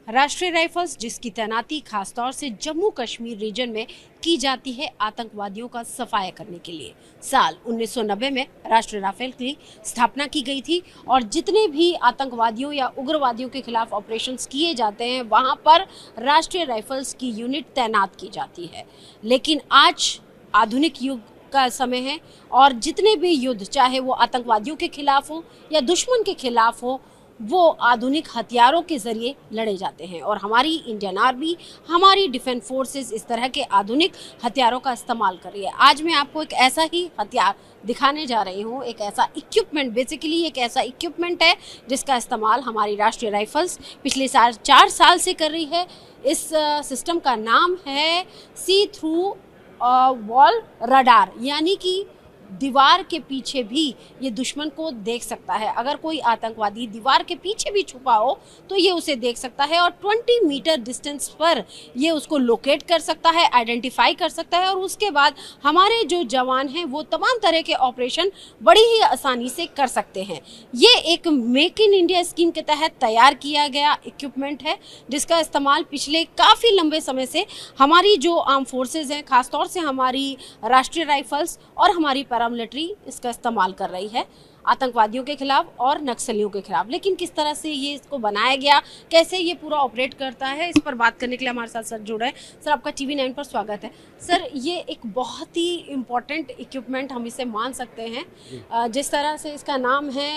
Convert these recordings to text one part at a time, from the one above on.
राष्ट्रीय राइफल्स जिसकी तैनाती खासतौर से जम्मू कश्मीर रीजन में की जाती है आतंकवादियों का सफाया करने के लिए। साल 1990 में राष्ट्रीय राइफल की स्थापना की गई थी और जितने भी आतंकवादियों या उग्रवादियों के खिलाफ ऑपरेशंस किए जाते हैं वहां पर राष्ट्रीय राइफल्स की यूनिट तैनात की जाती है। लेकिन आज आधुनिक युग का समय है और जितने भी युद्ध चाहे वो आतंकवादियों के खिलाफ हो या दुश्मन के खिलाफ हो वो आधुनिक हथियारों के जरिए लड़े जाते हैं और हमारी इंडियन आर्मी, हमारी डिफेंस फोर्सेस इस तरह के आधुनिक हथियारों का इस्तेमाल कर रही है। आज मैं आपको एक ऐसा ही हथियार दिखाने जा रही हूँ, एक ऐसा इक्विपमेंट, बेसिकली एक ऐसा इक्विपमेंट है जिसका इस्तेमाल हमारी राष्ट्रीय राइफल्स पिछले 4 साल से कर रही है। इस सिस्टम का नाम है सी थ्रू वॉल रडार, यानी कि दीवार के पीछे भी ये दुश्मन को देख सकता है। अगर कोई आतंकवादी दीवार के पीछे भी छुपा हो तो ये उसे देख सकता है और 20 मीटर डिस्टेंस पर ये उसको लोकेट कर सकता है, आइडेंटिफाई कर सकता है और उसके बाद हमारे जो जवान हैं वो तमाम तरह के ऑपरेशन बड़ी ही आसानी से कर सकते हैं। ये एक मेक इन इंडिया स्कीम के तहत तैयार किया गया इक्विपमेंट है जिसका इस्तेमाल पिछले काफ़ी लंबे समय से हमारी जो आर्म फोर्सेज हैं, खासतौर से हमारी राष्ट्रीय राइफल्स और हमारी पैरामिलिट्री इसका इस्तेमाल कर रही है आतंकवादियों के खिलाफ और नक्सलियों के खिलाफ। लेकिन किस तरह से ये इसको बनाया गया, कैसे ये पूरा ऑपरेट करता है, इस पर बात करने के लिए हमारे साथ सर जुड़े हैं। सर, आपका TV9 पर स्वागत है। सर, ये एक बहुत ही इम्पोर्टेंट इक्विपमेंट हम इसे मान सकते हैं। जिस तरह से इसका नाम है,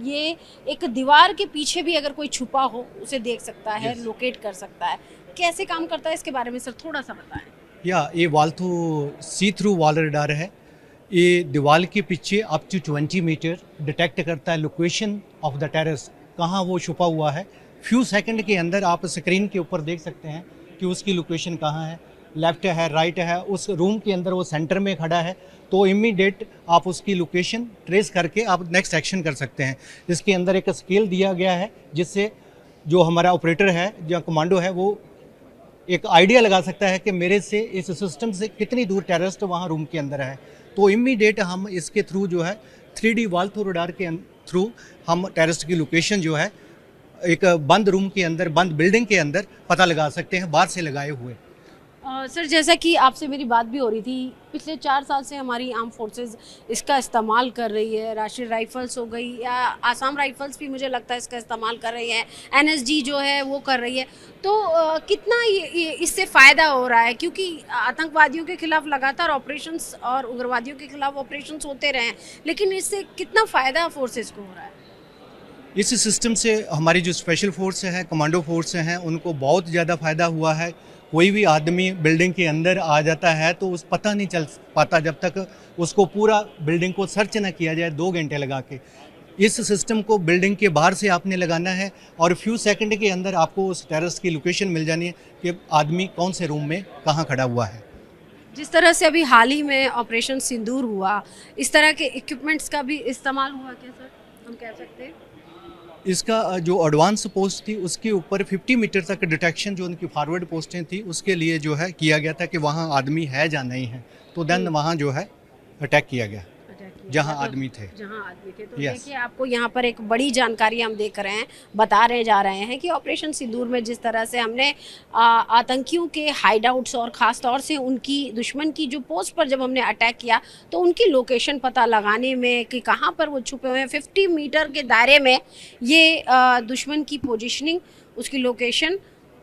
ये एक दीवार के पीछे भी अगर कोई छुपा हो उसे देख सकता है, लोकेट कर सकता है। कैसे काम करता है इसके बारे में सर थोड़ा सा बताएं। ये वाल्थू सी थ्रू वॉल रडार है। ये दीवार के पीछे अप टू 20 मीटर डिटेक्ट करता है लोकेशन ऑफ द टेररिस्ट, कहाँ वो छुपा हुआ है। फ्यू सेकंड के अंदर आप स्क्रीन के ऊपर देख सकते हैं कि उसकी लोकेशन कहाँ है, लेफ्ट है, राइट है, उस रूम के अंदर वो सेंटर में खड़ा है, तो इमीडिएट आप उसकी लोकेशन ट्रेस करके आप नेक्स्ट एक्शन कर सकते हैं। इसके अंदर एक स्केल दिया गया है जिससे जो हमारा ऑपरेटर है या कमांडो है वो एक आइडिया लगा सकता है कि मेरे से इस सिस्टम से कितनी दूर टेररिस्ट वहाँ रूम के अंदर है। तो इमीडिएट हम इसके थ्रू जो है 3D वाल्थू रडार के थ्रू हम टेररिस्ट की लोकेशन जो है एक बंद रूम के अंदर, बंद बिल्डिंग के अंदर पता लगा सकते हैं बाहर से लगाए हुए। सर, जैसा कि आपसे मेरी बात भी हो रही थी, पिछले 4 साल से हमारी आर्म फोर्सेस इसका इस्तेमाल कर रही है। राष्ट्रीय राइफल्स हो गई या आसाम राइफल्स भी मुझे लगता है इसका इस्तेमाल कर रही है, NSG जो है वो कर रही है। तो कितना ये इससे फ़ायदा हो रहा है, क्योंकि आतंकवादियों के खिलाफ लगातार ऑपरेशंस और उग्रवादियों के खिलाफ ऑपरेशंस होते रहे हैं, लेकिन इससे कितना फ़ायदा फोर्सेस को हो रहा है? इस सिस्टम से हमारी जो स्पेशल फोर्स है, कमांडो फोर्स हैं, उनको बहुत ज़्यादा फ़ायदा हुआ है। कोई भी आदमी बिल्डिंग के अंदर आ जाता है तो उस पता नहीं चल पाता जब तक उसको पूरा बिल्डिंग को सर्च ना किया जाए 2 घंटे लगा के। इस सिस्टम को बिल्डिंग के बाहर से आपने लगाना है और फ्यू सेकंड के अंदर आपको उस टेररिस्ट की लोकेशन मिल जानी है कि आदमी कौन से रूम में कहाँ खड़ा हुआ है। जिस तरह से अभी हाल ही में ऑपरेशन सिंदूर हुआ, इस तरह के इक्विपमेंट्स का भी इस्तेमाल हुआ क्या सर, हम कह सकते हैं? इसका जो एडवांस पोस्ट थी उसके ऊपर 50 मीटर तक डिटेक्शन, जो उनकी फॉरवर्ड पोस्टें थी उसके लिए जो है किया गया था कि वहाँ आदमी है या नहीं है, तो देन वहाँ जो है अटैक किया गया जहाँ आदमी थे। तो देखिए, आपको यहाँ पर एक बड़ी जानकारी हम देख रहे हैं, बता रहे जा रहे हैं कि ऑपरेशन सिंदूर में जिस तरह से हमने आतंकियों के हाइडआउट्स और ख़ास तौर से उनकी दुश्मन की जो पोस्ट पर जब हमने अटैक किया तो उनकी लोकेशन पता लगाने में कि कहाँ पर वो छुपे हुए हैं, 50 मीटर के दायरे में ये दुश्मन की पोजिशनिंग, उसकी लोकेशन,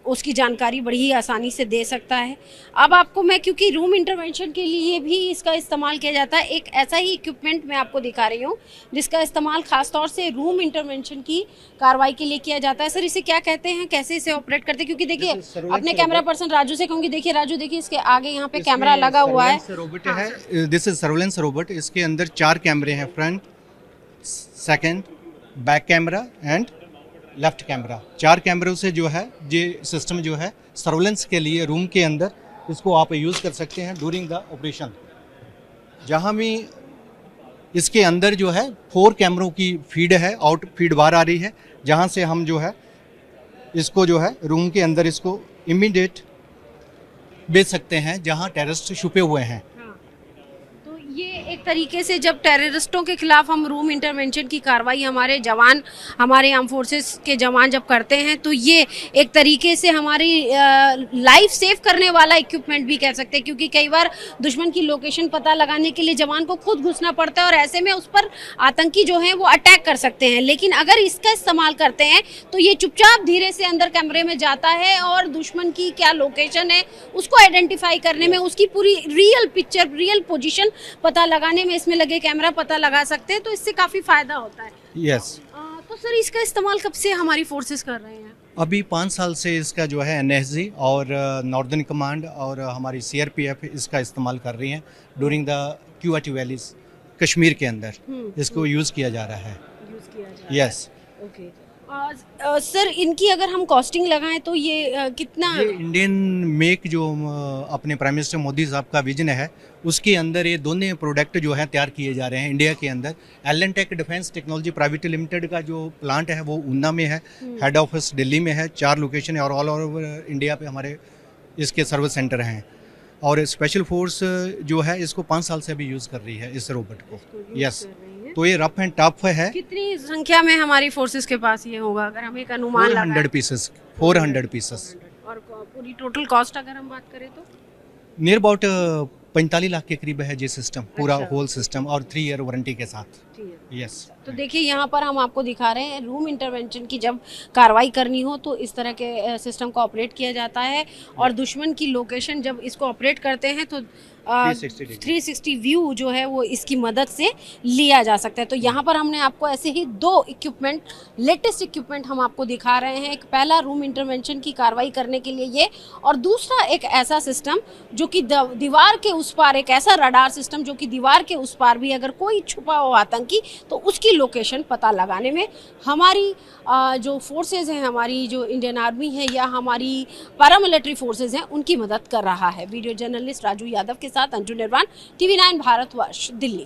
उसकी जानकारी बड़ी ही आसानी से दे सकता है। अब आपको मैं, क्योंकि रूम इंटरवेंशन के लिए भी इसका इस्तेमाल किया जाता है, एक ऐसा ही इक्विपमेंट मैं आपको दिखा रही हूँ जिसका इस्तेमाल खास तौर से रूम इंटरवेंशन की कार्रवाई के लिए किया जाता है। सर, इसे क्या कहते हैं, कैसे इसे ऑपरेट करते हैं? क्योंकि देखिए, अपने कैमरा पर्सन राजू से कहूँगी, देखिए राजू, देखिए इसके आगे यहाँ पे कैमरा लगा हुआ है। This is surveillance robot. इसके अंदर 4 कैमरे हैं, front, second, back camera and left camera. 4 कैमरों से जो है ये सिस्टम जो है सर्वेलेंस के लिए रूम के अंदर इसको आप यूज़ कर सकते हैं ड्यूरिंग द ऑपरेशन। जहाँ भी इसके अंदर जो है 4 कैमरों की फीड है, आउट फीड बाहर आ रही है, जहाँ से हम जो है इसको जो है रूम के अंदर इसको इमीडिएट बेच सकते हैं जहाँ टेररिस्ट छुपे हुए हैं। ये एक तरीके से जब टेररिस्टों के खिलाफ हम रूम इंटरवेंशन की कार्रवाई हमारे जवान, हमारे आर्म फोर्सेस के जवान जब करते हैं, तो ये एक तरीके से हमारी लाइफ सेव करने वाला इक्विपमेंट भी कह सकते हैं, क्योंकि कई बार दुश्मन की लोकेशन पता लगाने के लिए जवान को खुद घुसना पड़ता है और ऐसे में उस पर आतंकी जो हैं वो अटैक कर सकते हैं। लेकिन अगर इसका इस्तेमाल करते हैं तो ये चुपचाप धीरे से अंदर कमरे में जाता है और दुश्मन की क्या लोकेशन है उसको आइडेंटिफाई करने में, उसकी पूरी रियल पिक्चर, रियल पोजीशन पता लगाने में इसमें लगे कैमरा पता लगा सकते हैं, तो इससे काफ़ी फायदा होता है। यस। तो सर इसका इस्तेमाल कब से हमारी फोर्सेस कर रहे हैं? अभी 5 साल से इसका जो है NSG और नॉर्दर्न कमांड और हमारी CRPF इसका इस्तेमाल कर रही हैं during the QRT valleys Kashmir के अंदर इसको यूज़ किया जा रहा है। यूज़ किया जा रहा है। यस। ओके। सर इनकी अगर हम कॉस्टिंग लगाएं तो ये कितना? ये इंडियन मेक जो अपने प्राइम मिनिस्टर मोदी साहब का विजन है, उसके अंदर ये दोनों प्रोडक्ट जो है तैयार किए जा रहे हैं इंडिया के अंदर। एलेंटेक डिफेंस टेक्नोलॉजी प्राइवेट लिमिटेड का जो प्लांट है वो ऊना में है, हेड ऑफिस दिल्ली में है, 4 लोकेशन है और ऑल ओवर इंडिया पे हमारे इसके सर्विस सेंटर हैं। और स्पेशल फोर्स जो है इसको 5 साल से अभी यूज़ कर रही है इस रोबोट को। यस। तो ये रफ एंड टफ है। कितनी संख्या में हमारी फोर्सेस के पास ये होगा अगर हम एक अनुमान लगाएं? 400 पीसेस। 400 पीसेस। और पूरी टोटल कॉस्ट अगर हम बात करें तो नियर अबाउट 45 लाख के करीब है ये सिस्टम, पूरा होल सिस्टम और 3 ईयर वारंटी के साथ। यस। तो देखिए यहाँ पर हम आपको दिखा रहे हैं रूम इंटरवेंशन की जब कार्रवाई करनी हो तो इस तरह के सिस्टम को ऑपरेट किया जाता है और दुश्मन की लोकेशन जब इसको ऑपरेट करते हैं तो 360 व्यू जो है वो इसकी मदद से लिया जा सकता है। तो यहाँ पर हमने आपको ऐसे ही 2 इक्विपमेंट, लेटेस्ट इक्विपमेंट हम आपको दिखा रहे हैं। एक पहला रूम इंटरवेंशन की कार्रवाई करने के लिए ये, और दूसरा एक ऐसा सिस्टम जो कि दीवार के उस पार, एक ऐसा रडार सिस्टम जो कि दीवार के उस पार भी अगर कोई छुपा हो आतंकी तो उसकी लोकेशन पता लगाने में हमारी जो फोर्सेज हैं, हमारी जो इंडियन आर्मी है या हमारी पैरामिलिट्री फोर्सेज हैं, उनकी मदद कर रहा है। वीडियो जर्नलिस्ट राजू यादव के साथ अंजू निर्वाण, TV9 भारतवर्ष, दिल्ली।